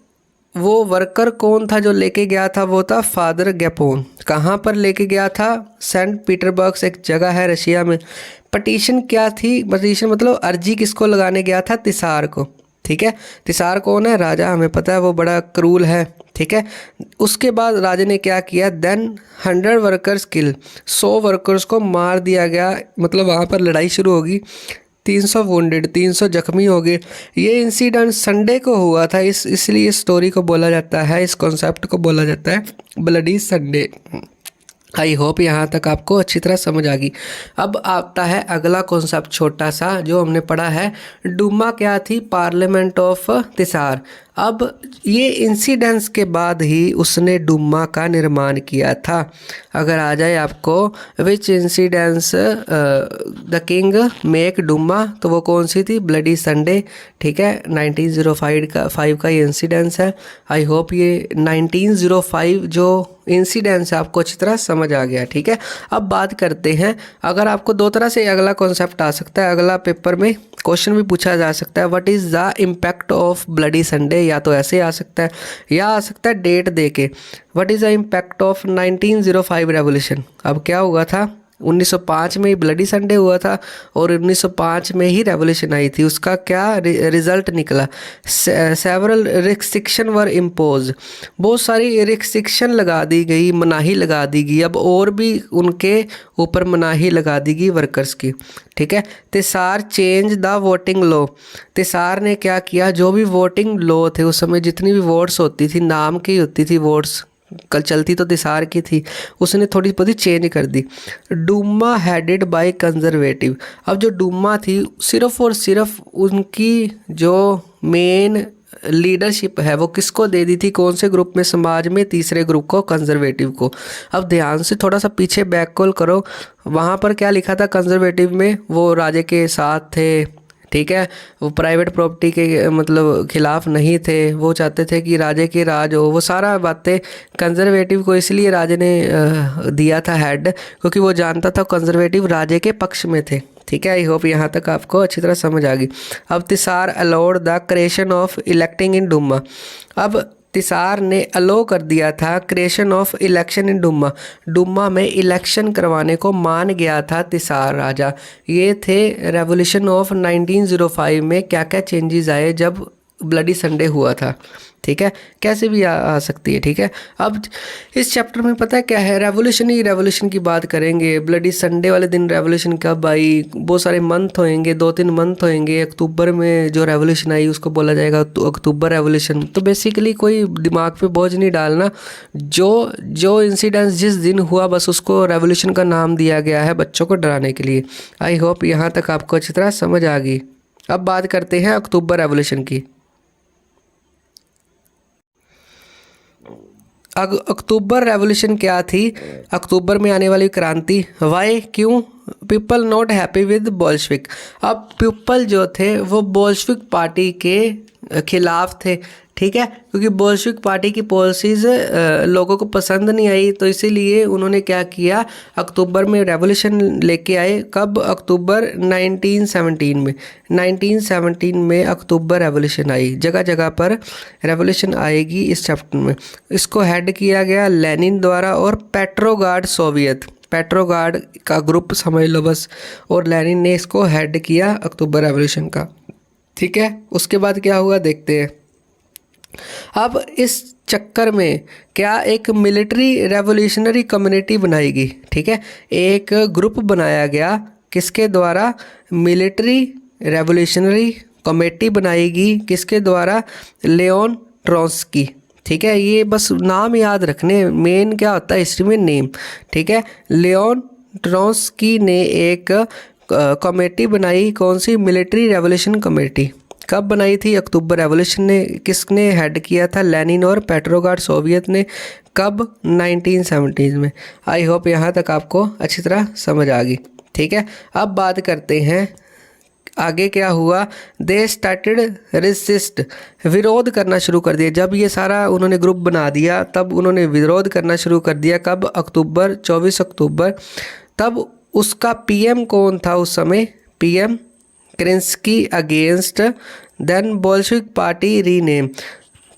वो वर्कर कौन था जो लेके गया था? वो था फादर गैपोन। कहाँ पर लेके गया था? सेंट पीटर्सबर्ग एक जगह है रशिया में। पटिशन क्या थी? पटिशन मतलब अर्जी किसको लगाने गया था? तिसार को। ठीक है, तिसार कौन है? राजा, हमें पता है वो बड़ा क्रूल है। ठीक है, उसके बाद राजा ने क्या किया? देन 100 वर्कर्स किल, 100 वर्कर्स को मार दिया गया। मतलब वहाँ पर लड़ाई शुरू होगी। 300 वुंडेड, 300 जख्मी हो गए। ये इंसिडेंट संडे को हुआ था, इसलिए इस स्टोरी को बोला जाता है, इस कॉन्सेप्ट को बोला जाता है ब्लडी संडे। आई होप यहाँ तक आपको अच्छी तरह समझ आ गई। अब आता है अगला कॉन्सेप्ट छोटा सा जो हमने पढ़ा है। डूमा क्या थी? Parliament of tsar. अब ये इंसिडेंट्स के बाद ही उसने डूमा का निर्माण किया था। अगर आ जाए आपको विच incidents the king make Duma, तो वो कौन सी थी? Bloody Sunday. ठीक है, 1905 का ये इंसिडेंस है। आई होप ये 1905 जो इंसिडेंस है आपको अच्छी तरह समझ आ गया। ठीक है, अब बात करते हैं, अगर आपको दो तरह से अगला कॉन्सेप्ट आ सकता है, अगला पेपर में क्वेश्चन भी पूछा जा सकता है, what is the impact of bloody Sunday. या तो ऐसे आ सकता है या आ सकता है डेट दे के, what is the impact of 1905 revolution. अब क्या हुआ था? 1905 में ही ब्लडी संडे हुआ था और 1905 में ही रेवोल्यूशन आई थी। उसका क्या रिजल्ट निकला? सेवरल रिस्ट्रिक्शन वर इम्पोज, बहुत सारी रिस्ट्रिक्शन लगा दी गई, मनाही लगा दी गई। अब और भी उनके ऊपर मनाही लगा दी गई वर्कर्स की। ठीक है, तिसार चेंज द वोटिंग लॉ। तिसार ने क्या किया? जो भी वोटिंग लॉ थे उस समय, जितनी भी वोट्स होती थी, नाम की होती थी वोट्स, कल चलती तो तिसार की थी, उसने थोड़ी बहुत चेंज कर दी। Duma headed by conservative. अब जो डूमा थी सिर्फ और सिर्फ उनकी जो मेन लीडरशिप है वो किसको दे दी थी? कौन से ग्रुप में? समाज में तीसरे ग्रुप को, कंजर्वेटिव को। अब ध्यान से थोड़ा सा पीछे बैक कॉल करो, वहाँ पर क्या लिखा था? कंजर्वेटिव में वो राजे के साथ थे। ठीक है, वो प्राइवेट प्रॉपर्टी के मतलब खिलाफ नहीं थे, वो चाहते थे कि राजे के राज हो। वो सारा बातें कंजर्वेटिव को इसलिए राजे ने दिया था हेड, क्योंकि वो जानता था कंजर्वेटिव राजे के पक्ष में थे। ठीक है, आई होप यहाँ तक आपको अच्छी तरह समझ आ गई। अब tsar allowed the creation of electing in Duma. अब तिसार ने अलो कर दिया था creation of election in Duma. Duma में इलेक्शन करवाने को मान गया था तिसार राजा। ये थे रेवोल्यूशन ऑफ 1905 में क्या क्या चेंजेस आए जब ब्लडी संडे हुआ था। ठीक है, कैसे भी आ सकती है। ठीक है, अब इस चैप्टर में पता है क्या है? रेवोल्यूशन की बात करेंगे। ब्लडी संडे वाले दिन रेवोल्यूशन कब आई? बहुत सारे मंथ होंगे, 2-3 मंथ होंगे। अक्टूबर में जो रेवोल्यूशन आई उसको बोला जाएगा तो अक्टूबर रेवोल्यूशन। तो बेसिकली कोई दिमाग पे बोझ नहीं डालना, जो इंसिडेंस जिस दिन हुआ बस उसको रेवोल्यूशन का नाम दिया गया है बच्चों को डराने के लिए। आई होप यहाँ तक आपको अच्छी तरह समझ आ गई। अब बात करते हैं अक्टूबर रेवोल्यूशन की। अक्टूबर रेवोल्यूशन क्या थी? अक्टूबर में आने वाली क्रांति। वाई, क्यों? People not happy with Bolshevik. अब पीपल जो थे वो बोल्शेविक पार्टी के खिलाफ थे। ठीक है, क्योंकि बोल्शेविक पार्टी की पॉलिसीज़ लोगों को पसंद नहीं आई, तो इसीलिए उन्होंने क्या किया? अक्टूबर में रेवोल्यूशन लेके आए। कब? अक्टूबर 1917 में। 1917 में अक्टूबर रेवोल्यूशन आई। जगह जगह पर रेवोल्यूशन आएगी इस चैप्टर में। इसको हेड किया गया लेनिन द्वारा और पेट्रोगार्ड सोवियत, पेट्रोगार्ड का ग्रुप समझ लो बस, और लेनिन ने इसको हेड किया अक्टूबर रेवोल्यूशन का। ठीक है, उसके बाद क्या हुआ देखते हैं। अब इस चक्कर में क्या एक मिलिट्री रेवोल्यूशनरी कम्युनिटी बनाई गई। ठीक है, एक ग्रुप बनाया गया किसके द्वारा? मिलिट्री रेवोल्यूशनरी कमेटी बनाएगी किसके द्वारा? लियोन ट्रोट्स्की। ठीक है, ये बस नाम याद रखने, मेन क्या होता है हिस्ट्री में? नेम। ठीक है, लियोन ट्रोट्स्की ने एक कमेटी बनाई। कौन सी? Military revolution committee. कब बनाई थी? अक्टूबर रेवोल्यूशन ने किसने हेड किया था? लेनिन और पेट्रोगार्ड सोवियत ने। कब? 1917 में। आई होप यहाँ तक आपको अच्छी तरह समझ आ गई। ठीक है, अब बात करते हैं आगे क्या हुआ। दे स्टार्टेड रेसिस्ट, विरोध करना शुरू कर दिया। जब ये सारा उन्होंने ग्रुप बना दिया तब उन्होंने विरोध करना शुरू कर दिया। कब? अक्टूबर, 24 अक्टूबर। तब उसका पीएम कौन था उस समय? PM Kerensky against then Bolshevik party rename.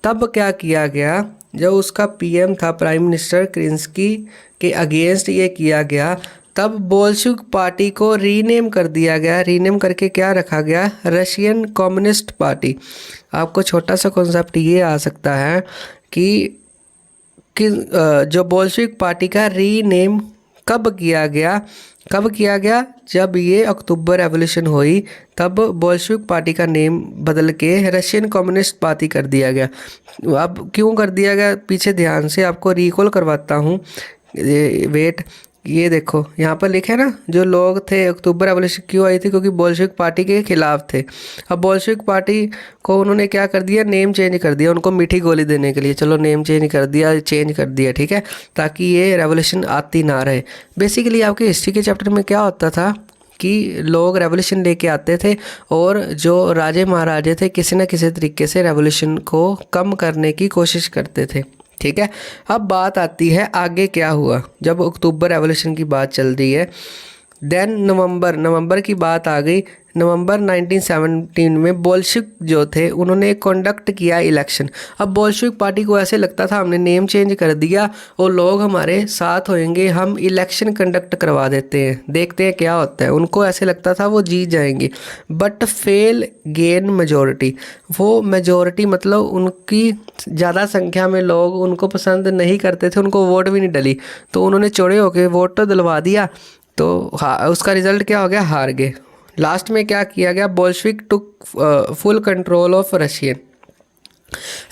तब क्या किया गया, जब उसका पीएम था प्राइम मिनिस्टर क्रिंस्की के अगेंस्ट ये किया गया, तब बोल्शेविक पार्टी को रीनेम कर दिया गया। रीनेम करके क्या रखा गया, रशियन कम्युनिस्ट पार्टी। आपको छोटा सा कॉन्सेप्ट ये आ सकता है कि जो बोल्शेविक पार्टी का रीनेम कब किया गया, जब ये अक्टूबर रेवोल्यूशन हुई, तब बोल्शेविक पार्टी का नेम बदल के रशियन कम्युनिस्ट पार्टी कर दिया गया। अब क्यों कर दिया गया, पीछे ध्यान से आपको रिकॉल करवाता हूँ। वेट, ये देखो यहाँ पर लिखे ना, जो लोग थे अक्टूबर रेवोल्यूशन क्यों आई थी, क्योंकि बोल्शेविक पार्टी के खिलाफ थे। अब बोल्शेविक पार्टी को उन्होंने क्या कर दिया, नेम चेंज कर दिया, उनको मीठी गोली देने के लिए चलो नेम चेंज कर दिया, ठीक है, ताकि ये रेवोल्यूशन आती ना रहे। बेसिकली आपके हिस्ट्री के चैप्टर में क्या होता था कि लोग रेवोल्यूशन लेके आते थे और जो राजे महाराजे थे किसी न किसी तरीके से रेवोल्यूशन को कम करने की कोशिश करते थे, ठीक है। अब बात आती है आगे क्या हुआ, जब अक्टूबर रेवोल्यूशन की बात चल रही है, देन नवंबर की बात आ गई। नवंबर 1917 में बोल्शेविक जो थे उन्होंने कंडक्ट किया इलेक्शन। अब बोल्शेविक पार्टी को ऐसे लगता था हमने नेम चेंज कर दिया और लोग हमारे साथ होंगे, हम इलेक्शन कंडक्ट करवा देते हैं, देखते हैं क्या होता है। उनको ऐसे लगता था वो जीत जाएंगे, बट फेल गेन मेजोरिटी। वो मेजोरिटी मतलब उनकी ज़्यादा संख्या में लोग उनको पसंद नहीं करते थे, उनको वोट भी नहीं डली, तो उन्होंने चौड़े होकर वोट तो दिलवा दिया, तो उसका रिजल्ट क्या हो गया, हार गए। लास्ट में क्या किया गया, Bolshevik took full control of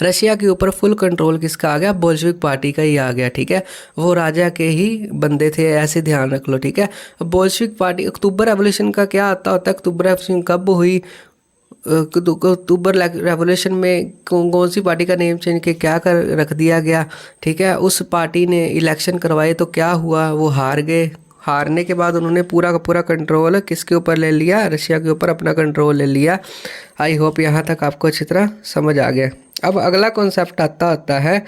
Russia के ऊपर फुल कंट्रोल किसका आ गया, बोल्शेविक पार्टी का ही आ गया, ठीक है। वो राजा के ही बंदे थे, ऐसे ध्यान रख लो, ठीक है। बोल्शेविक पार्टी, अक्टूबर रेवोल्यूशन का क्या आता होता है, अक्टूबर रेवोल्यूशन कब हुई, अक्टूबर रेवोल्यूशन में कौन सी पार्टी का नेम चेंज के क्या कर रख दिया गया, ठीक है। उस पार्टी ने इलेक्शन करवाए तो क्या हुआ, वो हार गए। हारने के बाद उन्होंने पूरा का पूरा कंट्रोल किसके ऊपर ले लिया, रशिया के ऊपर अपना कंट्रोल ले लिया। आई होप यहाँ तक आपको अच्छी तरह समझ आ गया। अब अगला कॉन्सेप्ट आता है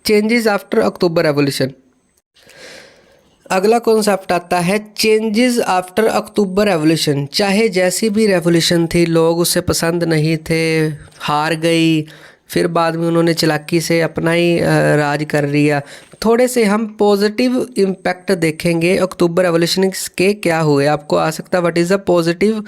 चेंजेस आफ्टर अक्टूबर रेवोल्यूशन। अगला कॉन्सेप्ट आता है चेंजेस आफ्टर अक्टूबर रेवोल्यूशन। चाहे जैसी भी रेवोल्यूशन थी, लोग उसे पसंद नहीं थे, हार गई, फिर बाद में उन्होंने चालाकी से अपना ही राज कर लिया। थोड़े से हम पॉजिटिव इम्पैक्ट देखेंगे अक्टूबर रेवोल्यूशन के क्या हुए। आपको आ सकता है what is the positive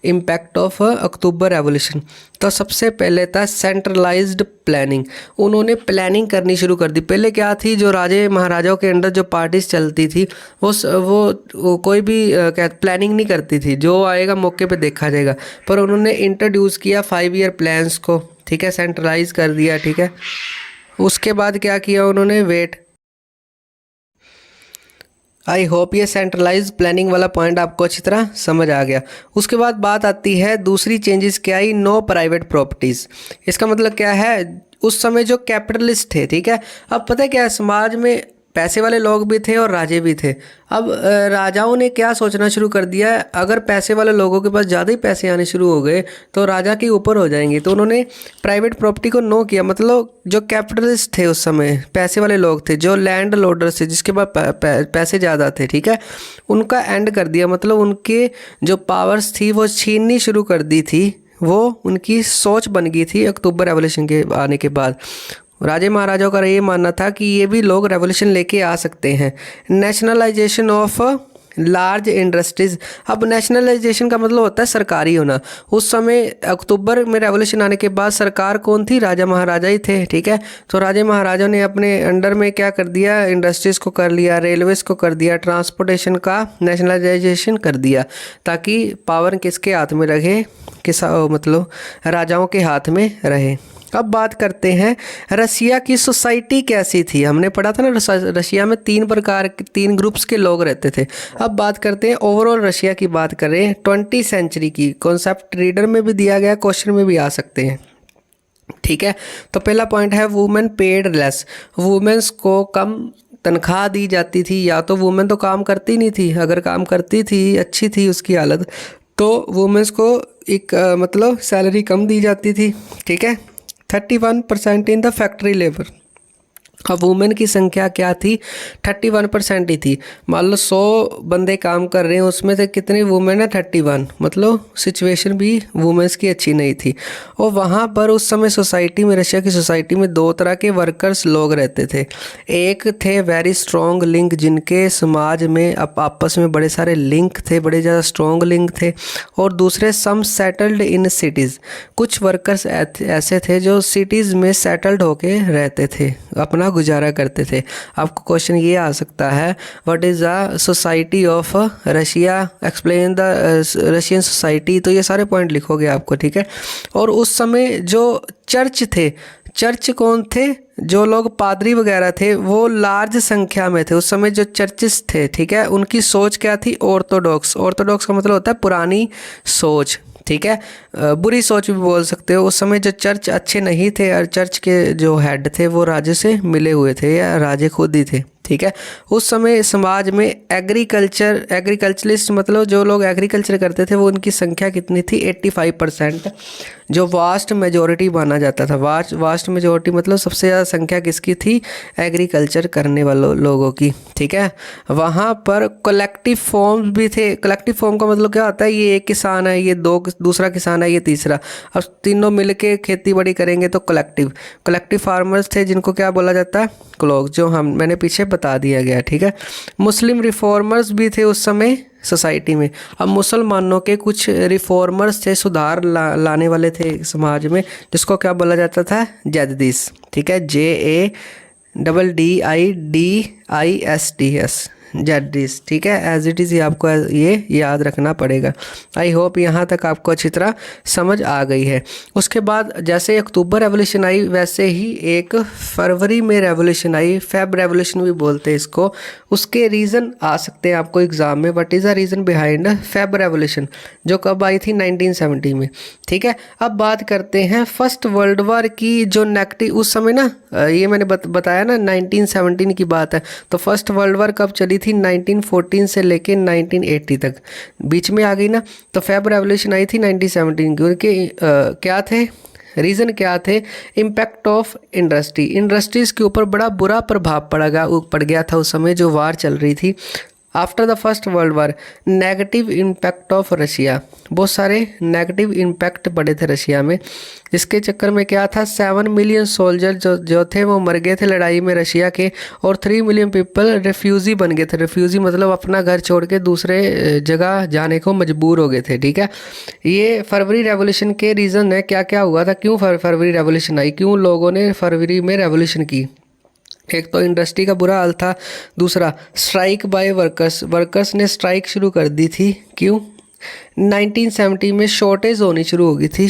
impact of October revolution. तो सबसे पहले था सेंट्रलाइज्ड प्लानिंग। उन्होंने प्लानिंग करनी शुरू कर दी। पहले क्या थी, जो राजे महाराजाओं के अंडर जो पार्टीज चलती थी वो कोई भी प्लानिंग नहीं करती थी, जो आएगा मौके पे देखा जाएगा। पर उन्होंने इंट्रोड्यूस किया 5 ईयर प्लान्स को, ठीक है, सेंट्रलाइज कर दिया, ठीक है। उसके बाद क्या किया उन्होंने, वेट, आई होप ये सेंट्रलाइज प्लानिंग वाला पॉइंट आपको अच्छी तरह समझ आ गया। उसके बाद बात आती है दूसरी चेंजेस क्या आई, नो प्राइवेट प्रॉपर्टीज़। इसका मतलब क्या है, उस समय जो कैपिटलिस्ट थे, ठीक है, अब पता है क्या है, समाज में पैसे वाले लोग भी थे और राजे भी थे। अब राजाओं ने क्या सोचना शुरू कर दिया, अगर पैसे वाले लोगों के पास ज़्यादा ही पैसे आने शुरू हो गए तो राजा के ऊपर हो जाएंगे, तो उन्होंने प्राइवेट प्रॉपर्टी को नो किया। मतलब जो कैपिटलिस्ट थे उस समय, पैसे वाले लोग थे, जो लैंड लोडर थे, जिसके पास पैसे ज़्यादा थे, ठीक है, उनका एंड कर दिया। मतलब उनके जो पावर्स थी वो छीननी शुरू कर दी थी। वो उनकी सोच बन गई थी अक्टूबर रेवोल्यूशन के आने के बाद। राजे महाराजाओं का ये मानना था कि ये भी लोग रेवोल्यूशन लेके आ सकते हैं। Nationalisation of large industries. अब नेशनलाइजेशन का मतलब होता है सरकारी होना। उस समय अक्टूबर में रेवोल्यूशन आने के बाद सरकार कौन थी, राजा महाराजा ही थे, ठीक है। तो राजे महाराजाओं ने अपने अंडर में क्या कर दिया, इंडस्ट्रीज़ को कर लिया, रेलवेज़ को कर दिया, ट्रांसपोर्टेशन का नेशनलाइजेशन कर दिया, ताकि पावर किसके हाथ में रहे, मतलब राजाओं के हाथ में रहे। अब बात करते हैं रसिया की सोसाइटी कैसी थी। हमने पढ़ा था ना, रशिया में 3 ग्रुप्स के लोग रहते थे। अब बात करते हैं ओवरऑल रशिया की बात करें 20वीं सेंचुरी की। कॉन्सेप्ट रीडर में भी दिया गया, क्वेश्चन में भी आ सकते हैं, ठीक है। तो पहला पॉइंट है वुमेन पेड लेस। वुमेन्स को कम तनख्वाह दी जाती थी, या तो वुमेन तो काम करती नहीं थी, अगर काम करती थी अच्छी थी उसकी हालत, तो वुमेन्स को एक मतलब सैलरी कम दी जाती थी, ठीक है। 31% इन द फैक्ट्री लेबर। अब वुमेन की संख्या क्या थी, 31% ही थी। मान लो 100 बंदे काम कर रहे हैं, उसमें से कितनी वुमेन है, 31। मतलब सिचुएशन भी वुमेन्स की अच्छी नहीं थी। और वहाँ पर उस समय सोसाइटी में, रशिया की सोसाइटी में 2 तरह के वर्कर्स लोग रहते थे। एक थे वेरी स्ट्रॉन्ग लिंक, जिनके समाज में आपस में बड़े सारे लिंक थे, बड़े ज़्यादा स्ट्रॉन्ग लिंक थे। और दूसरे सम सेटल्ड इन सिटीज़, कुछ वर्कर्स ऐसे थे जो सिटीज़ में सेटल्ड होके रहते थे, अपना गुजारा करते थे। आपको क्वेश्चन ये आ सकता है, what is the society of Russia, explain the Russian society. तो ये सारे पॉइंट लिखोगे आपको, ठीक है। और उस समय जो चर्च थे, चर्च कौन थे, जो लोग पादरी वगैरह थे वो लार्ज संख्या में थे। उस समय जो चर्चिस थे, ठीक है, उनकी सोच क्या थी, ऑर्थोडॉक्स। ऑर्थोडॉक्स का मतलब होता है पुरानी सोच, ठीक है, बुरी सोच भी बोल सकते हो। उस समय जो चर्च अच्छे नहीं थे और चर्च के जो हेड थे वो राजे से मिले हुए थे या राजे खुद ही थे, ठीक है। उस समय समाज में एग्रीकल्चरिस्ट मतलब जो लोग एग्रीकल्चर करते थे वो उनकी संख्या कितनी थी, 85%, जो वास्ट मेजॉरिटी माना जाता था। वास्ट मेजॉरिटी मतलब सबसे ज़्यादा संख्या किसकी थी, एग्रीकल्चर करने वालों लोगों की, ठीक है। वहाँ पर कलेक्टिव फॉर्म्स भी थे। कलेक्टिव फॉर्म का मतलब क्या होता है, ये एक किसान है, ये दूसरा किसान है, ये तीसरा, अब तीनों मिलके खेती बाड़ी करेंगे तो कलेक्टिव फार्मर्स थे, जिनको क्या बोला जाता है, क्लॉक, जो मैंने पीछे बता दिया गया, ठीक है। मुस्लिम रिफॉर्मर्स भी थे उस समय सोसाइटी में। अब मुसलमानों के कुछ रिफॉर्मर्स थे, सुधार लाने वाले थे समाज में, जिसको क्या बोला जाता था, जद्दीस, ठीक है, JADDIDISTS, जद्दीस, ठीक है। एज इट इज़, ये आपको ये याद रखना पड़ेगा। आई होप यहाँ तक आपको अच्छी तरह समझ आ गई है। उसके बाद जैसे अक्टूबर रेवोल्यूशन आई, वैसे ही एक फरवरी में रेवोल्यूशन आई, फेब रेवोल्यूशन भी बोलते हैं इसको। उसके रीज़न आ सकते हैं आपको एग्ज़ाम में, what is the reason behind Feb revolution, जो कब आई थी, 1970 में, ठीक है। अब बात करते हैं फर्स्ट वर्ल्ड वॉर की। जो नेगेटिव उस समय ना, ये मैंने बताया ना 1917 की बात है, तो फर्स्ट वर्ल्ड वॉर कब चली थी, 1914 से लेके 1980 तक, बीच में आ गई ना। तो फेब रेवोल्यूशन आई थी 1917 की। उनके क्या थे रीज़न, क्या थे, इम्पैक्ट ऑफ इंडस्ट्रीज़ के ऊपर बड़ा बुरा प्रभाव पड़ गया था उस समय जो वार चल रही थी। After the first world war, negative impact of Russia, बहुत सारे नेगेटिव इम्पैक्ट पड़े थे रशिया में। इसके चक्कर में क्या था, 7 मिलियन सोल्जर जो थे वो मर गए थे लड़ाई में रशिया के, और 3 मिलियन पीपल रेफ्यूजी बन गए थे। रेफ्यूजी मतलब अपना घर छोड़ के दूसरे जगह जाने को मजबूर हो गए थे, ठीक है। ये फरवरी रेवोल्यूशन के रीज़न है, क्या क्या हुआ था, क्यों फरवरी रेवोल्यूशन आई, क्यों लोगों ने फरवरी में रेवोल्यूशन की। एक तो इंडस्ट्री का बुरा हाल था, दूसरा स्ट्राइक बाय वर्कर्स ने स्ट्राइक शुरू कर दी थी। क्यों, 1970 में शॉर्टेज होनी शुरू हो गई थी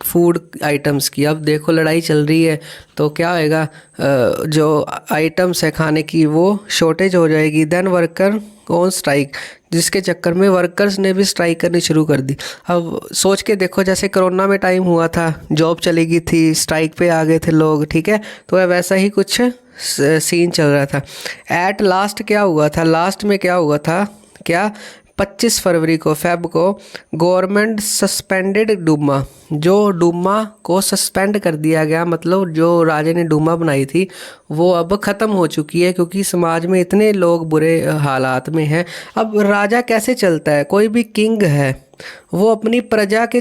फूड आइटम्स की। अब देखो लड़ाई चल रही है तो क्या होएगा, जो आइटम्स है खाने की वो शॉर्टेज हो जाएगी। देन वर्कर ऑन स्ट्राइक, जिसके चक्कर में वर्कर्स ने भी स्ट्राइक करनी शुरू कर दी। अब सोच के देखो, जैसे कोरोना में टाइम हुआ था, जॉब चली गई थी, स्ट्राइक पे आ गए थे लोग, ठीक है। तो वैसा ही कुछ सीन चल रहा था। एट लास्ट क्या हुआ था, लास्ट में क्या हुआ था, क्या 25 फरवरी को, फेब को, गवर्नमेंट सस्पेंडेड डूमा, जो डूमा को सस्पेंड कर दिया गया, मतलब जो राजे ने डूमा बनाई थी वो अब ख़त्म हो चुकी है, क्योंकि समाज में इतने लोग बुरे हालात में हैं। अब राजा कैसे चलता है, कोई भी किंग है वो अपनी प्रजा के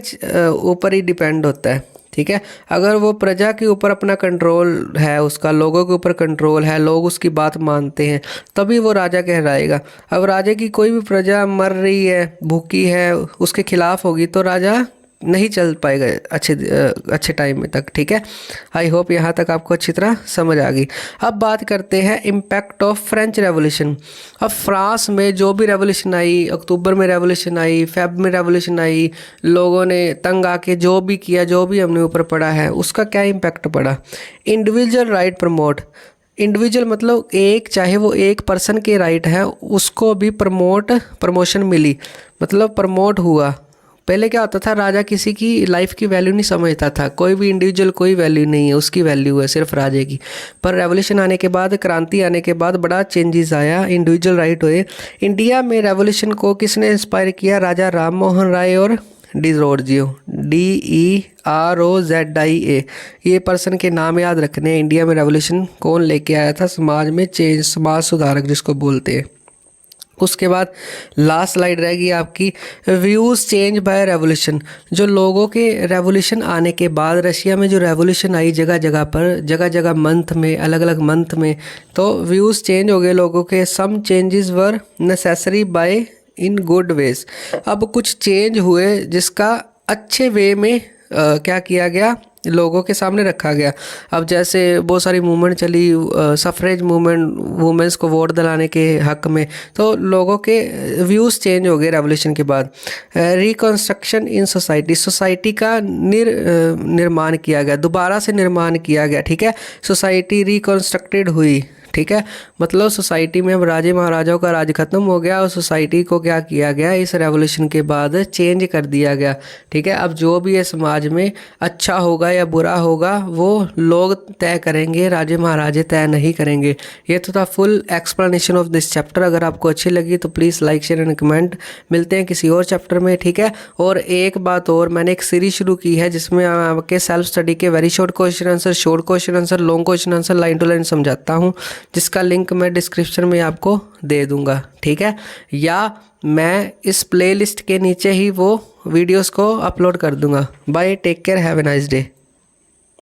ऊपर ही डिपेंड होता है, ठीक है। अगर वो प्रजा के ऊपर अपना कंट्रोल है, उसका लोगों के ऊपर कंट्रोल है, लोग उसकी बात मानते हैं, तभी वो राजा कहलाएगा। अब राजा की कोई भी प्रजा मर रही है, भूखी है, उसके खिलाफ होगी तो राजा नहीं चल पाएगा अच्छे टाइम में तक, ठीक है। आई होप यहाँ तक आपको अच्छी तरह समझ आ गई। अब बात करते हैं इम्पैक्ट ऑफ फ्रेंच रेवोल्यूशन। अब फ्रांस में जो भी रेवोल्यूशन आई, अक्टूबर में रेवोल्यूशन आई, फेब में रेवोल्यूशन आई, लोगों ने तंग आके जो भी किया, जो भी हमने ऊपर पड़ा है, उसका क्या इम्पैक्ट पड़ा। इंडिविजुअल राइट प्रमोट, इंडिविजुअल मतलब एक, चाहे वो एक पर्सन के राइट है, उसको भी प्रमोशन मिली, मतलब प्रमोट हुआ। पहले क्या होता था, राजा किसी की लाइफ की वैल्यू नहीं समझता था, कोई भी इंडिविजुअल कोई वैल्यू नहीं है, उसकी वैल्यू है सिर्फ राजे की। पर रेवोल्यूशन आने के बाद, क्रांति आने के बाद बड़ा चेंजेस आया, इंडिविजुअल राइट हुए। इंडिया में रेवोल्यूशन को किसने इंस्पायर किया, राजा राम मोहन राय और डिरोजियो, DEROZIA। ये पर्सन के नाम याद रखने हैं। इंडिया में रेवोल्यूशन कौन लेके आया था, समाज में चेंज, समाज सुधारक जिसको बोलते हैं। उसके बाद लास्ट स्लाइड रहेगी आपकी व्यूज़ चेंज बाय रेवोल्यूशन। जो लोगों के रेवोल्यूशन आने के बाद रशिया में जो रेवोल्यूशन आई जगह जगह पर, जगह जगह मंथ में, अलग अलग मंथ में, तो व्यूज़ चेंज हो गए लोगों के। Some changes were necessary by in good ways. अब कुछ चेंज हुए जिसका अच्छे वे में क्या किया गया, लोगों के सामने रखा गया। अब जैसे बहुत सारी मूवमेंट चली, सफरेज मूवमेंट, वुमेंस को वोट दिलाने के हक में, तो लोगों के व्यूज़ चेंज हो गए रेवोल्यूशन के बाद। रिकंस्ट्रक्शन इन सोसाइटी, सोसाइटी का निर्माण किया गया, दोबारा से निर्माण किया गया, ठीक है। सोसाइटी रिकंस्ट्रक्टेड हुई, ठीक है। मतलब सोसाइटी में अब राजे महाराजाओं का राज खत्म हो गया और सोसाइटी को क्या किया गया, इस रेवोल्यूशन के बाद चेंज कर दिया गया, ठीक है। अब जो भी है समाज में अच्छा होगा या बुरा होगा वो लोग तय करेंगे, राजे महाराजे तय नहीं करेंगे। ये तो था full explanation of this chapter. अगर आपको अच्छी लगी तो please like share and comment. मिलते हैं किसी और चैप्टर में, ठीक है। और एक बात और, मैंने एक सीरीज शुरू की है जिसमें आपके सेल्फ स्टडी के very short question answer, short question answer, long question answer line to line समझाता हूँ, जिसका लिंक मैं डिस्क्रिप्शन में आपको दे दूंगा, ठीक है। या मैं इस प्लेलिस्ट के नीचे ही वो वीडियोस को अपलोड कर दूंगा। Bye, take care, have a nice day.